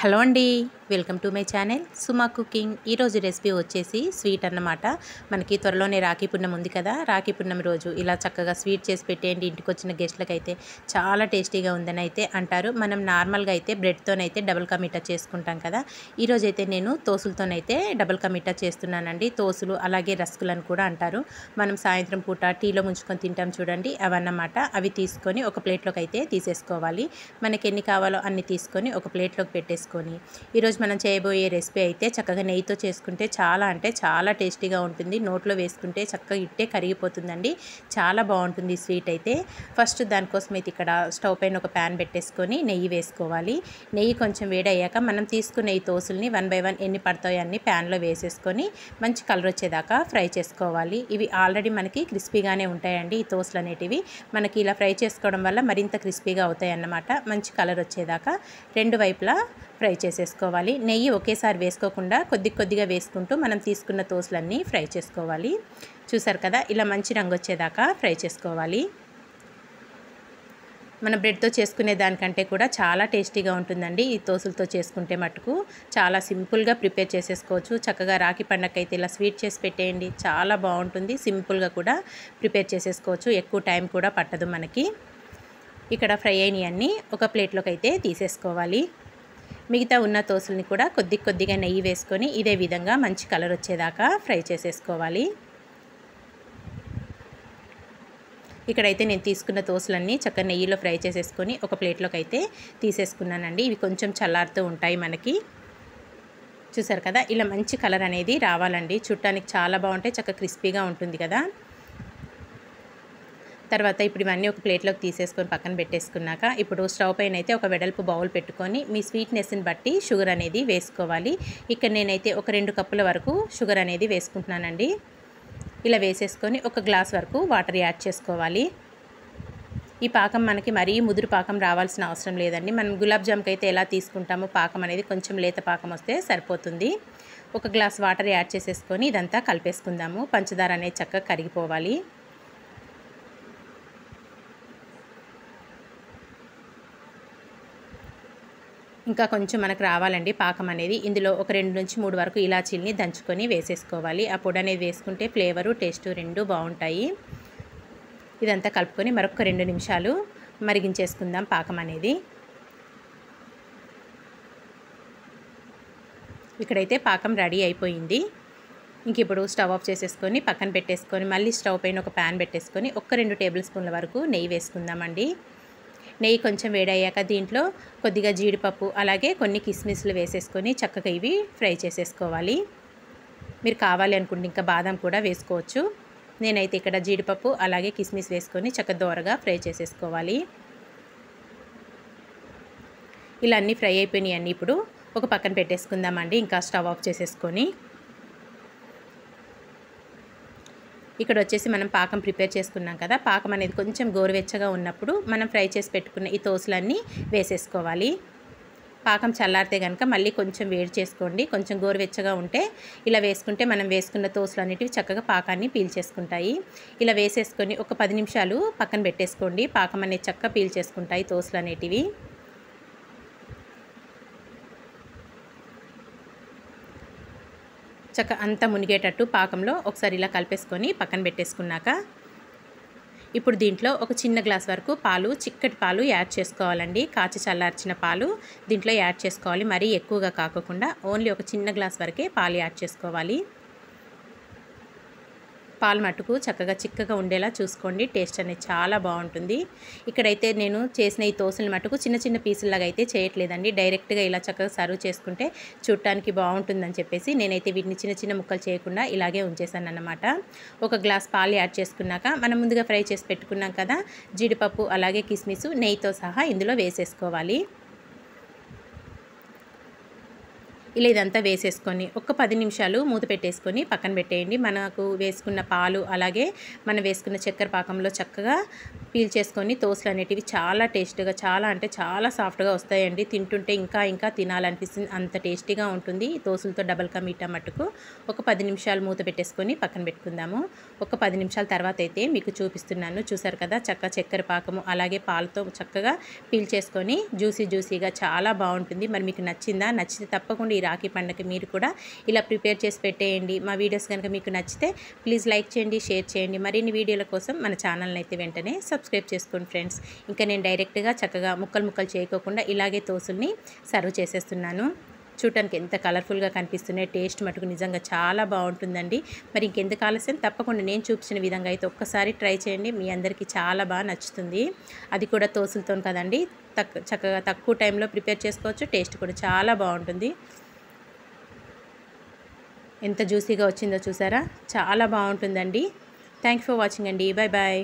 Hello అండి, welcome to my channel Suma cooking. ఈరోజు recipe వచ్చేసి స్వీట్ అన్నమాట. మనకి త్వరలోనే రాఖీ పున్నం ఉంది కదా, రాఖీ పున్నం రోజు ఇలా చక్కగా స్వీట్ చేసి పెట్టేయండి ఇంటికి వచ్చిన గెస్ట్లకైతే చాలా టేస్టీగా ఉందని అయితే అంటారు. మనం నార్మల్గా అయితే బ్రెడ్తోనైతే డబుల్ కా మీఠా చేసుకుంటాం కదా, ఈరోజైతే నేను తోసులతోనైతే డబుల్ కా మీఠా చేస్తున్నానండి. తోసులు అలాగే రస్కులను కూడా అంటారు. మనం సాయంత్రం పూట టీలో ముంచుకొని తింటాం చూడండి, అవన్నమాట. అవి తీసుకొని ఒక ప్లేట్లోకి అయితే తీసేసుకోవాలి. మనకి ఎన్ని కావాలో అన్ని తీసుకొని ఒక ప్లేట్లోకి పెట్టేసుకొని ఈరోజు మనం చేయబోయే రెసిపీ అయితే చక్కగా నెయ్యితో చేసుకుంటే చాలా అంటే చాలా టేస్టీగా ఉంటుంది. నోట్లో వేసుకుంటే చక్కగా ఇట్టే కరిగిపోతుందండి. చాలా బాగుంటుంది స్వీట్ అయితే. ఫస్ట్ దానికోసం అయితే ఇక్కడ స్టవ్ పైన ఒక ప్యాన్ పెట్టేసుకొని నెయ్యి వేసుకోవాలి. నెయ్యి కొంచెం వేడయ్యాక మనం తీసుకున్న ఈ తోసుల్ని 1 by 1 ఎన్ని పడతాయో అన్ని ప్యాన్లో వేసేసుకొని మంచి కలర్ వచ్చేదాకా ఫ్రై చేసుకోవాలి. ఇవి ఆల్రెడీ మనకి క్రిస్పీగానే ఉంటాయండి. ఈ తోసులు అనేటివి మనకి ఇలా ఫ్రై చేసుకోవడం వల్ల మరింత క్రిస్పీగా అవుతాయి అన్నమాట. మంచి కలర్ వచ్చేదాకా రెండు వైపులా ఫ్రై చేసేసుకోవాలి. నెయ్యి ఒకేసారి వేసుకోకుండా కొద్దిగా వేసుకుంటూ మనం తీసుకున్న తోసులన్నీ ఫ్రై చేసుకోవాలి. చూసారు కదా, ఇలా మంచి రంగు వచ్చేదాకా ఫ్రై చేసుకోవాలి. మన బ్రెడ్తో చేసుకునే దానికంటే కూడా చాలా టేస్టీగా ఉంటుందండి. ఈ తోసులతో చేసుకుంటే మటుకు చాలా సింపుల్గా ప్రిపేర్ చేసేసుకోవచ్చు. చక్కగా రాఖీ పండగకైతే ఇలా స్వీట్ చేసి పెట్టేయండి, చాలా బాగుంటుంది. సింపుల్గా కూడా ప్రిపేర్ చేసేసుకోవచ్చు, ఎక్కువ టైం కూడా పట్టదు మనకి. ఇక్కడ ఫ్రై అయినవన్నీ ఒక ప్లేట్లోకి అయితే తీసేసుకోవాలి. మిగతా ఉన్న తోసుల్ని కూడా కొద్దిగా నెయ్యి వేసుకొని ఇదే విధంగా మంచి కలర్ వచ్చేదాకా ఫ్రై చేసేసుకోవాలి. ఇక్కడైతే నేను తీసుకున్న తోసులన్నీ చక్కగా నెయ్యిలో ఫ్రై చేసేసుకొని ఒక ప్లేట్లోకి అయితే తీసేసుకున్నానండి. ఇవి కొంచెం చల్లారుతూ ఉంటాయి మనకి. చూసారు కదా, ఇలా మంచి కలర్ అనేది రావాలండి. చూడటానికి చాలా బాగుంటాయి, చక్కగా క్రిస్పీగా ఉంటుంది కదా. తర్వాత ఇప్పుడు ఇవన్నీ ఒక ప్లేట్లోకి తీసేసుకొని పక్కన పెట్టేసుకున్నాక ఇప్పుడు స్టవ్ పైన అయితే ఒక వెడల్పు బౌల్ పెట్టుకొని మీ స్వీట్నెస్ని బట్టి షుగర్ అనేది వేసుకోవాలి. ఇక్కడ నేనైతే ఒక 2 కప్పుల వరకు షుగర్ అనేది వేసుకుంటున్నానండి. ఇలా వేసేసుకొని ఒక గ్లాస్ వరకు వాటర్ యాడ్ చేసుకోవాలి. ఈ పాకం మనకి మరీ ముదురు పాకం రావాల్సిన అవసరం లేదండి. మనం గులాబ్ జామ్కి అయితే ఎలా తీసుకుంటామో పాకం అనేది కొంచెం లేత పాకం వస్తే సరిపోతుంది. ఒక గ్లాస్ వాటర్ యాడ్ చేసేసుకొని ఇదంతా కలిపేసుకుందాము. పంచదార అనేది చక్కగా కరిగిపోవాలి. ఇంకా కొంచెం మనకు రావాలండి పాకం అనేది. ఇందులో ఒక 2 నుంచి 3 వరకు ఇలాచీల్ని దంచుకొని వేసేసుకోవాలి. ఆ పొడి అనేది వేసుకుంటే ఫ్లేవరు టేస్ట్ రెండు బాగుంటాయి. ఇదంతా కలుపుకొని మరొక 2 నిమిషాలు మరిగించేసుకుందాం పాకం అనేది. ఇక్కడైతే పాకం రెడీ అయిపోయింది. ఇంక ఇప్పుడు స్టవ్ ఆఫ్ చేసేసుకొని పక్కన పెట్టేసుకొని మళ్ళీ స్టవ్ పైన ఒక ప్యాన్ పెట్టేసుకొని ఒక 2 టేబుల్ స్పూన్ల వరకు నెయ్యి వేసుకుందామండి. నెయ్యి కొంచెం వేడయ్యాక దీంట్లో కొద్దిగా జీడిపప్పు అలాగే కొన్ని కిస్మిస్లు వేసేసుకొని చక్కగా ఇవి ఫ్రై చేసేసుకోవాలి. మీరు కావాలి అనుకుంటే ఇంకా బాదం కూడా వేసుకోవచ్చు. నేనైతే ఇక్కడ జీడిపప్పు అలాగే కిస్మిస్ వేసుకొని చక్కగా దోరగా ఫ్రై చేసేసుకోవాలి. ఇలా అన్నీ ఫ్రై అయిపోయినాయి అన్నీ ఇప్పుడు ఒక పక్కన పెట్టేసుకుందామండి. ఇంకా స్టవ్ ఆఫ్ చేసేసుకొని ఇక్కడ వచ్చేసి మనం పాకం ప్రిపేర్ చేసుకున్నాం కదా, పాకం అనేది కొంచెం గోరువెచ్చగా ఉన్నప్పుడు మనం ఫ్రై చేసి పెట్టుకున్న ఈ తోసులన్నీ వేసేసుకోవాలి. పాకం చల్లారితే కనుక మళ్ళీ కొంచెం వేడి చేసుకోండి. కొంచెం గోరువెచ్చగా ఉంటే ఇలా వేసుకుంటే మనం వేసుకున్న తోసులు అనేటివి చక్కగా పాకాన్ని పీల్చేసుకుంటాయి. ఇలా వేసేసుకొని ఒక 10 నిమిషాలు పక్కన పెట్టేసుకోండి. పాకం అనేది చక్కగా పీల్చేసుకుంటాయి తోసులు అనేటివి. చక్కగా అంతా మునిగేటట్టు పాకంలో ఒకసారి ఇలా కలిపేసుకొని పక్కన పెట్టేసుకున్నాక ఇప్పుడు దీంట్లో ఒక చిన్న గ్లాస్ వరకు పాలు, చిక్కటి పాలు యాడ్ చేసుకోవాలండి. కాచి చల్లార్చిన పాలు దీంట్లో యాడ్ చేసుకోవాలి. మరీ ఎక్కువగా కాకుండా ఓన్లీ ఒక చిన్న గ్లాస్ వరకే పాలు యాడ్ చేసుకోవాలి. పాలు మట్టుకు చక్కగా చిక్కగా ఉండేలా చూసుకోండి. టేస్ట్ అనేది చాలా బాగుంటుంది. ఇక్కడైతే నేను చేసిన ఈ తోసులు మట్టుకు చిన్న పీసుల్లాగా అయితే చేయట్లేదండి. డైరెక్ట్గా ఇలా చక్కగా సర్వ్ చేసుకుంటే చూడటానికి బాగుంటుందని చెప్పేసి నేనైతే వీటిని చిన్న ముక్కలు చేయకుండా ఇలాగే ఉంచేసాను అన్నమాట. ఒక గ్లాస్ పాలు యాడ్ చేసుకున్నాక మనం ముందుగా ఫ్రై చేసి పెట్టుకున్నాం కదా జీడిపప్పు అలాగే కిస్మిస్ నెయ్యితో సహా ఇందులో వేసేసుకోవాలి. ఇలా ఇదంతా వేసేసుకొని ఒక 10 నిమిషాలు మూత పెట్టేసుకొని పక్కన పెట్టేయండి. మనకు వేసుకున్న పాలు అలాగే మనం వేసుకున్న చక్కెర పాకంలో చక్కగా పీల్ చేసుకొని తోసలు అనేటివి చాలా టేస్ట్గా, చాలా అంటే చాలా సాఫ్ట్గా వస్తాయండి. తింటుంటే ఇంకా తినాలనిపిస్తుంది, అంత టేస్టీగా ఉంటుంది. తోసులతో డబల్ కా మీఠా మట్టుకు ఒక 10 నిమిషాలు మూత పెట్టేసుకొని పక్కన పెట్టుకుందాము. ఒక 10 నిమిషాల తర్వాత అయితే మీకు చూపిస్తున్నాను. చూసారు కదా, చక్కెర పాకము అలాగే పాలతో చక్కగా పీల్ చేసుకొని జ్యూసీగా చాలా బాగుంటుంది. మరి మీకు నచ్చిందా? నచ్చితే తప్పకుండా ఈ రాఖీ పండుగకి మీరు కూడా ఇలా ప్రిపేర్ చేసి పెట్టేయండి. మా వీడియోస్ కనుక మీకు నచ్చితే ప్లీజ్ లైక్ చేయండి, షేర్ చేయండి. మరిన్ని వీడియోల కోసం మన ఛానల్ని అయితే వెంటనే సబ్స్క్రైబ్ చేసుకోండి ఫ్రెండ్స్. ఇంకా నేను డైరెక్ట్గా చక్కగా ముక్కలు చేయకోకుండా ఇలాగే తోసుల్ని సర్వ్ చేసేస్తున్నాను. చూడటానికి ఎంత కలర్ఫుల్గా కనిపిస్తున్నాయి. టేస్ట్ మటుకు నిజంగా చాలా బాగుంటుందండి. మరి ఇంకెందుకు ఆలస్యం, తప్పకుండా నేను చూపించిన విధంగా అయితే ఒక్కసారి ట్రై చేయండి. మీ అందరికీ చాలా బాగా నచ్చుతుంది. అది కూడా తోసులతో కదండి, చక్కగా తక్కువ టైంలో ప్రిపేర్ చేసుకోవచ్చు. టేస్ట్ కూడా చాలా బాగుంటుంది. ఎంత జ్యూసీగా వచ్చిందో చూసారా, చాలా బాగుంటుందండి. థ్యాంక్ యూ ఫర్ వాచింగ్ అండి. Bye bye.